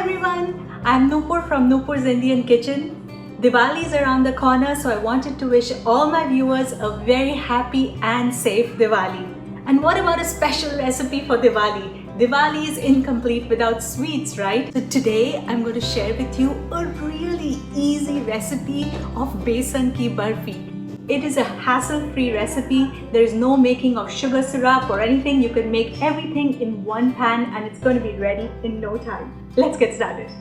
everyone, I'm Noopur from Noopur's Indian Kitchen. Diwali is around the corner, so I wanted to wish all my viewers a very happy and safe Diwali. And what about a special recipe for Diwali? Diwali is incomplete without sweets, right? So today I'm going to share with you a really easy recipe of Besan Ki Barfi. It is a hassle-free recipe. There is no making of sugar syrup or anything. You can make everything in one pan and it's going to be ready in no time. Let's get started.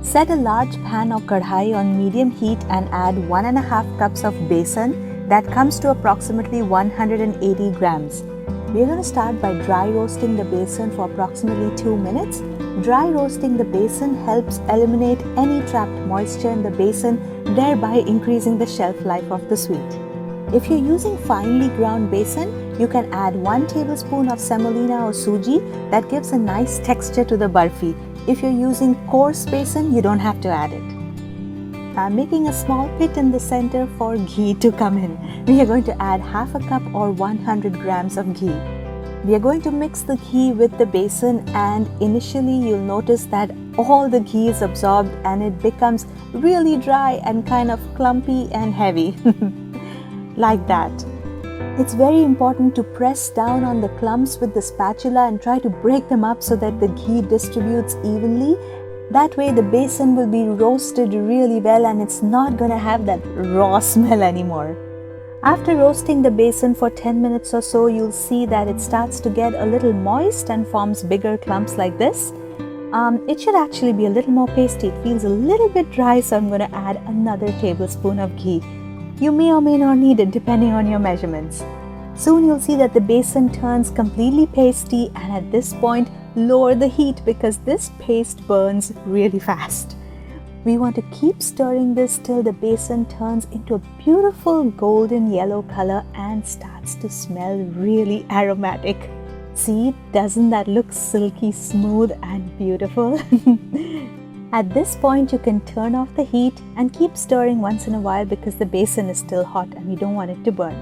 Set a large pan or kadhai on medium heat and add 1.5 cups of besan that comes to approximately 180 grams. We are going to start by dry roasting the besan for approximately 2 minutes. Dry roasting the besan helps eliminate any trapped moisture in the besan, thereby increasing the shelf life of the sweet. If you're using finely ground besan, you can add 1 tablespoon of semolina or Sooji that gives a nice texture to the barfi. If you're using coarse besan, you don't have to add it. I'm making a small pit in the center for ghee to come in. We are going to add half a cup or 100 grams of ghee. We are going to mix the ghee with the besan, and initially you'll notice that all the ghee is absorbed and it becomes really dry and kind of clumpy and heavy. Like that. It's very important to press down on the clumps with the spatula and try to break them up so that the ghee distributes evenly. That way the besan will be roasted really well and it's not going to have that raw smell anymore. After roasting the besan for 10 minutes or so, you'll see that it starts to get a little moist and forms bigger clumps like this. It should actually be a little more pasty. It feels a little bit dry, so I'm going to add another tablespoon of ghee. You may or may not need it depending on your measurements. Soon you'll see that the besan turns completely pasty, and at this point lower the heat because this paste burns really fast. We want to keep stirring this till the besan turns into a beautiful golden yellow color and starts to smell really aromatic. See, doesn't that look silky smooth and beautiful? At this point you can turn off the heat and keep stirring once in a while because the besan is still hot and we don't want it to burn.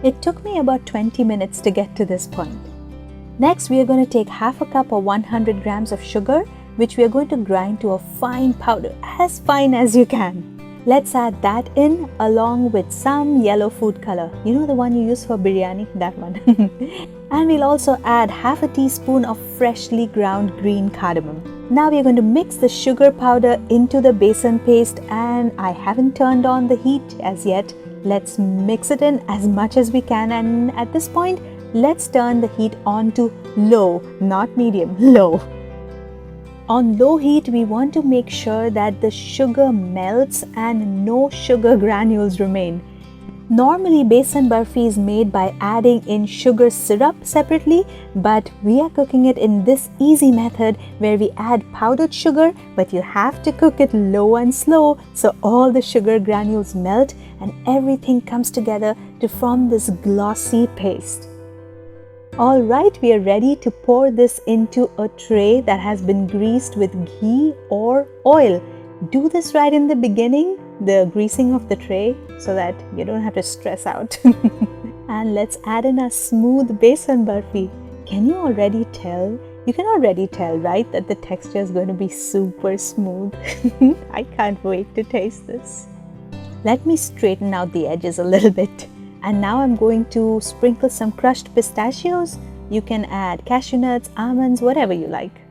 It took me about 20 minutes to get to this point. Next, we are going to take half a cup or 100 grams of sugar, which we are going to grind to a fine powder, as fine as you can. Let's add that in along with some yellow food color. You know, the one you use for biryani, that one. And we'll also add half a teaspoon of freshly ground green cardamom. Now we are going to mix the sugar powder into the besan paste, and I haven't turned on the heat as yet. Let's mix it in as much as we can, and at this point, let's turn the heat on to low, not medium, low. On low heat, we want to make sure that the sugar melts and no sugar granules remain. Normally, Besan Barfi is made by adding in sugar syrup separately, but we are cooking it in this easy method where we add powdered sugar, but you have to cook it low and slow so all the sugar granules melt and everything comes together to form this glossy paste. Alright, we are ready to pour this into a tray that has been greased with ghee or oil. Do this right in the beginning, the greasing of the tray, so that you don't have to stress out. And let's add in a smooth besan barfi. Can you already tell? You can already tell, right, that the texture is going to be super smooth. I can't wait to taste this. Let me straighten out the edges a little bit. And now I'm going to sprinkle some crushed pistachios. You can add cashew nuts, almonds, whatever you like.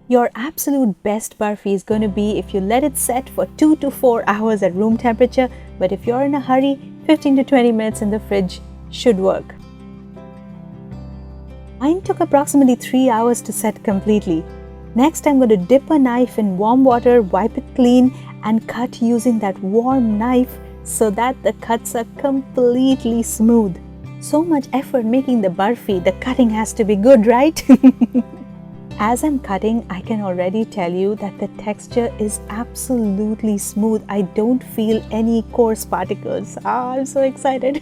Your absolute best barfi is going to be if you let it set for 2 to 4 hours at room temperature, but if you're in a hurry, 15 to 20 minutes in the fridge should work. Mine took approximately 3 hours to set completely. Next, I'm going to dip a knife in warm water, wipe it clean, and cut using that warm knife so that the cuts are completely smooth. So much effort making the barfi, the cutting has to be good, right? As I'm cutting, I can already tell you that the texture is absolutely smooth. I don't feel any coarse particles. I'm so excited.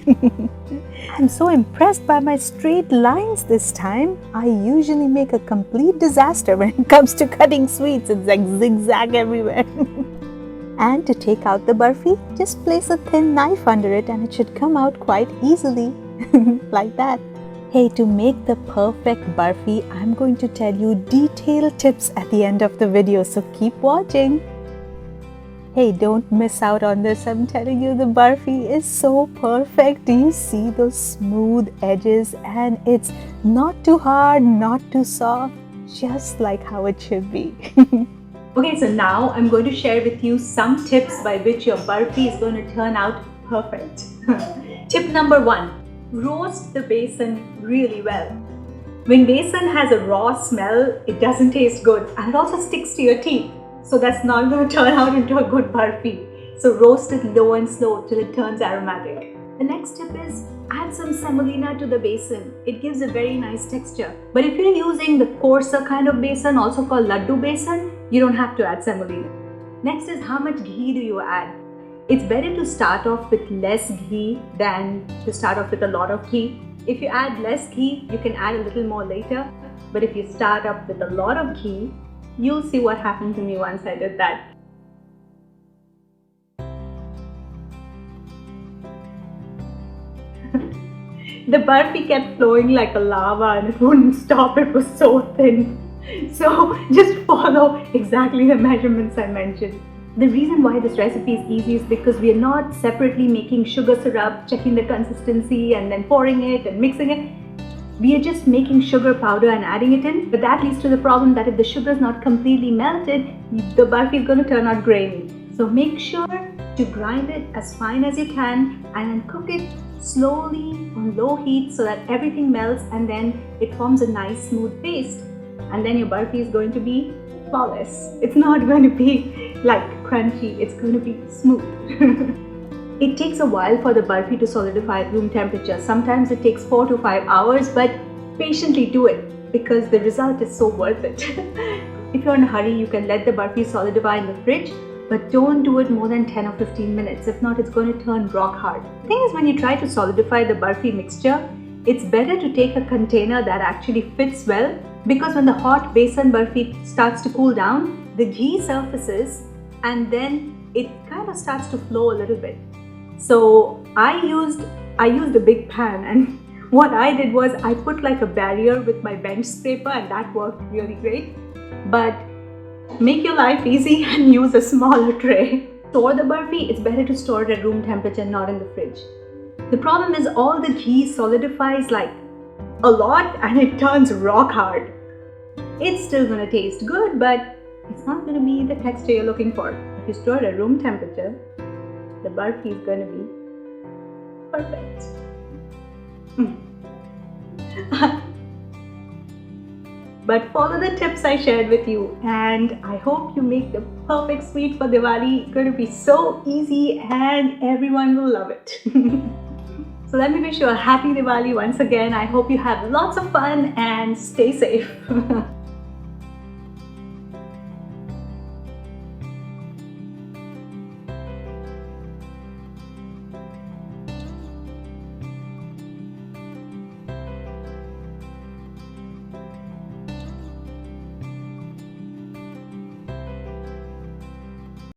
I'm so impressed by my straight lines this time. I usually make a complete disaster when it comes to cutting sweets. It's like zigzag everywhere. And to take out the barfi, just place a thin knife under it and it should come out quite easily. Like that. Hey, to make the perfect barfi, I'm going to tell you detailed tips at the end of the video, so keep watching. Hey, don't miss out on this. I'm telling you, the barfi is so perfect. Do you see those smooth edges? And it's not too hard, not too soft, just like how it should be. Okay, so now I'm going to share with you some tips by which your barfi is going to turn out perfect. Tip number 1. Roast the besan really well. When besan has a raw smell, it doesn't taste good and it also sticks to your teeth. So that's not going to turn out into a good barfi. So roast it low and slow till it turns aromatic. The next tip is add some semolina to the besan. It gives a very nice texture. But if you're using the coarser kind of besan, also called laddu besan, you don't have to add semolina. Next is how much ghee do you add? It's better to start off with less ghee than to start off with a lot of ghee. If you add less ghee, you can add a little more later. But if you start up with a lot of ghee, you'll see what happened to me once I did that. The barfi kept flowing like a lava and it wouldn't stop. It was so thin. So just follow exactly the measurements I mentioned. The reason why this recipe is easy is because we are not separately making sugar syrup, checking the consistency and then pouring it and mixing it. We are just making sugar powder and adding it in, but that leads to the problem that if the sugar is not completely melted, the barfi is going to turn out grainy. So make sure to grind it as fine as you can and then cook it slowly on low heat so that everything melts and then it forms a nice smooth paste. And then your barfi is going to be flawless. It's not going to be like crunchy, it's going to be smooth. It takes a while for the barfi to solidify at room temperature. Sometimes it takes 4 to 5 hours, but patiently do it because the result is so worth it. If you're in a hurry, you can let the barfi solidify in the fridge, but don't do it more than 10 or 15 minutes. If not, it's going to turn rock hard. The thing is, when you try to solidify the barfi mixture, it's better to take a container that actually fits well, because when the hot besan barfi starts to cool down, the ghee surfaces and then it kind of starts to flow a little bit. So I used a big pan, and what I did was I put like a barrier with my bench scraper, and that worked really great. But make your life easy and use a smaller tray. Store the barfi, it's better to store it at room temperature, not in the fridge. The problem is all the ghee solidifies like a lot and it turns rock hard. It's still going to taste good, but it's not going to be the texture you're looking for. If you store it at room temperature, the barfi is going to be perfect. But follow the tips I shared with you, and I hope you make the perfect sweet for Diwali. It's going to be so easy and everyone will love it. So let me wish you a happy Diwali once again. I hope you have lots of fun and stay safe.